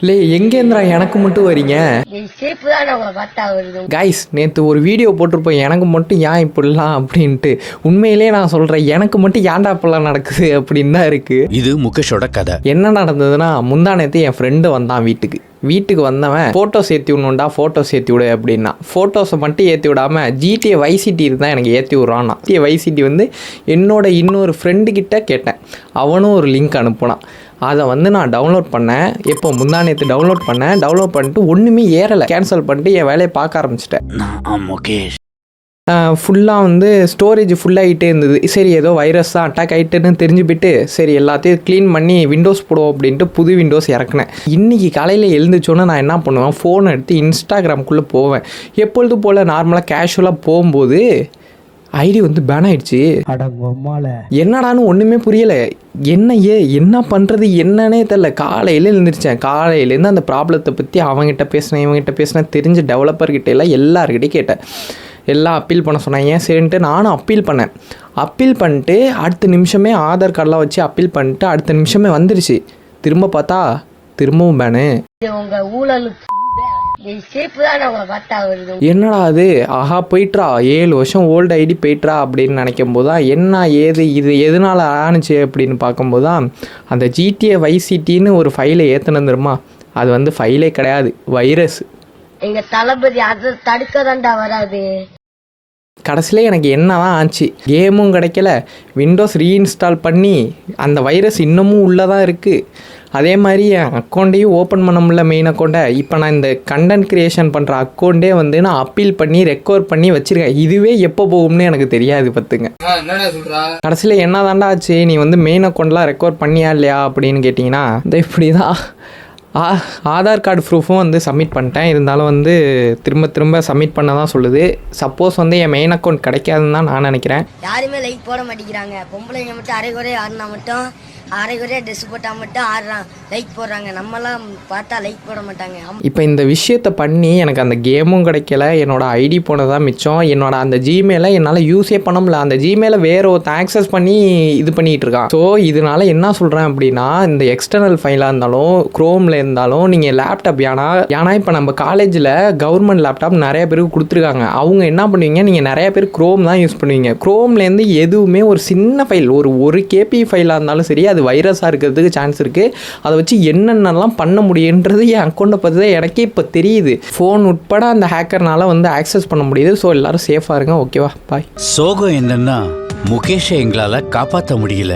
இல்லை எங்கேந்திரா எனக்கு மட்டும் வரீங்க கைஸ்? நேற்று ஒரு வீடியோ போட்டிருப்போம், எனக்கு மட்டும் ஏன் இப்படிலாம் அப்படின்ட்டு. உண்மையிலே நான் சொல்கிறேன், எனக்கு மட்டும் ஏன்டா இப்படிலாம் நடக்குது அப்படின்னு தான் இருக்குது. இது முகேஷோட கதை. என்ன நடந்ததுன்னா, முந்தா நேற்று என் ஃப்ரெண்டு வந்தான் வீட்டுக்கு வந்தவன் ஃபோட்டோஸ் ஏற்றி விடணுண்டா, ஃபோட்டோஸ் ஏற்றி விடு அப்படின்னா. ஃபோட்டோஸை மட்டும் ஏற்றி விடாமல் GTA Vice City இருந்தால் எனக்கு ஏற்றி விட்றான்னா. GTA Vice City வந்து என்னோட இன்னொரு ஃப்ரெண்டுக்கிட்ட கேட்டேன், அவனும் ஒரு லிங்க் அனுப்புனான். அதை வந்து நான் டவுன்லோட் பண்ணேன். எப்போ முந்தா நேற்று டவுன்லோட் பண்ணிட்டு ஒன்றுமே ஏறலை. கேன்சல் பண்ணிட்டு என் வேலையை பார்க்க ஆரம்பிச்சிட்டேன். முகேஷ் ஃபுல்லாக வந்து ஸ்டோரேஜ் ஃபுல்லாகிட்டே இருந்தது. சரி, ஏதோ வைரஸ் தான் அட்டாக் ஆகிட்டுன்னு தெரிஞ்சு போயிட்டு சரி எல்லாத்தையும் க்ளீன் பண்ணி விண்டோஸ் போடுவோம் அப்படின்ட்டு புது விண்டோஸ் இறக்குனேன். இன்றைக்கி காலையில் எழுந்துச்சோன்னே நான் என்ன பண்ணுவேன், ஃபோனை எடுத்து இன்ஸ்டாகிராம்குள்ளே போவேன். எப்பொழுது போல் நார்மலாக கேஷுவலாக போகும்போது ஐடி வந்து பேன் ஆகிடுச்சு. என்னடான்னு ஒன்றுமே புரியலை. என்ன பண்ணுறது என்னன்னே தெரில. காலையில் எழுந்திரிச்சேன். காலையிலேருந்து அந்த ப்ராப்ளத்தை பற்றி அவங்ககிட்ட பேசினேன் தெரிஞ்ச டெவலப்பர்கிட்ட எல்லாம் எல்லாருக்கிட்டையும் கேட்டேன். எல்லாம் அப்பீல் பண்ண சொன்னாங்க. சரின்ட்டு நானும் அப்பீல் பண்ணேன். அப்பீல் பண்ணிட்டு அடுத்த நிமிஷமே ஆதார் கார்டெலாம் வச்சு அப்பீல் பண்ணிட்டு அடுத்த நிமிஷமே வந்துருச்சு. திரும்ப பார்த்தா திரும்பவும் பேனு. என்னடா அது, ஆஹா போயிட்ரா, 7 வருஷம் ஓல்டு ஐடி போயிட்ரா அப்படின்னு நினைக்கும் போது தான் என்ன ஏது இது எதனால் ஆணுச்சு அப்படின்னு பார்க்கும்போது தான் அந்த GTA Vice Cityன்னு ஒரு ஃபைலை ஏற்றுனதுருமா. அது வந்து ஃபைலே கிடையாது, வைரஸ். எங்க தளபதி அதை தடுக்க தான்டா வராது. கடைசியில் எனக்கு என்னதான் ஆச்சு, கேமும் கிடைக்கல, விண்டோஸ் ரீஇன்ஸ்டால் பண்ணி அந்த வைரஸ் இன்னமும் உள்ளதான் இருக்குது. அதே மாதிரி என் அக்கௌண்ட்டையும் ஓப்பன் பண்ண முடியல, மெயின் அக்கௌண்ட்டை. இப்போ நான் இந்த கண்டென்ட் க்ரியேஷன் பண்ணுற அக்கௌண்ட்டே வந்து நான் அப்பீல் பண்ணி ரெக்கவர் பண்ணி வச்சுருக்கேன். இதுவே எப்போ போகும்னு எனக்கு தெரியாது பார்த்துங்க. கடைசியில் என்ன தாண்டா ஆச்சு, நீ வந்து மெயின் அக்கௌண்ட்லாம் ரெக்கவர் பண்ணியா இல்லையா அப்படின்னு கேட்டிங்கன்னா, இந்த இப்படி தான் ஆதார் கார்டு ப்ரூஃபும் வந்து சப்மிட் பண்ணிட்டேன். இருந்தாலும் வந்து திரும்ப சப்மிட் பண்ண தான் சொல்லுது. சப்போஸ் வந்து என் மெயின் அக்கௌண்ட் கிடைக்காதுன்னு தான் நான் நினைக்கிறேன். யாருமே லைக் போட மாட்டேங்கிறாங்க. பொம்பளைங்க மட்டும் அரைகுறையா ஆடினா மட்டும், அரைகுறையா ட்ரெஸ் போட்டால் மட்டும் ஆடுறான் லைக் போடுறாங்க. நம்மளாம் பார்த்தா லைக் போட மாட்டாங்க. இப்போ இந்த விஷயத்தை பண்ணி எனக்கு அந்த கேமும் கிடைக்கல, என்னோட ஐடி போனதான் மிச்சம். என்னோட அந்த ஜிமெயிலை என்னால் யூஸே பண்ண முடியல. அந்த ஜிமெயிலை வேற ஒருத்தன் ஆக்சஸ் பண்ணி இது பண்ணிகிட்டு இருக்கான். ஸோ இதனால என்ன சொல்கிறேன் அப்படின்னா, இந்த எக்ஸ்டர்னல் ஃபைலாக இருந்தாலும் குரோமில் இருந்தாலும் நீங்கள் லேப்டாப் ஏன்னா இப்போ நம்ம காலேஜில் கவர்மெண்ட் லேப்டாப் நிறைய பேருக்கு கொடுத்துருக்காங்க. அவங்க என்ன பண்ணுவீங்க, நீங்கள் நிறைய பேர் குரோம் தான் யூஸ் பண்ணுவீங்க. குரோம்லேருந்து எதுவுமே ஒரு சின்ன ஃபைல், ஒரு KB ஃபைலாக இருந்தாலும் சரி, அது வைரஸாக இருக்கிறதுக்கு சான்ஸ் இருக்குது. அதை வச்சு என்னென்னலாம் பண்ண முடியுன்றது என் அக்கௌண்ட்டை பற்றி தான் எனக்கே இப்போ தெரியுது. ஃபோன் உட்பட அந்த ஹேக்கர்னால வந்து ஆக்சஸ் பண்ண முடியுது. ஸோ எல்லோரும் சேஃபாக இருங்க. ஓகேவா, பாய். சோகம் என்னன்னா முகேஷை எங்களால் காப்பாற்ற முடியல.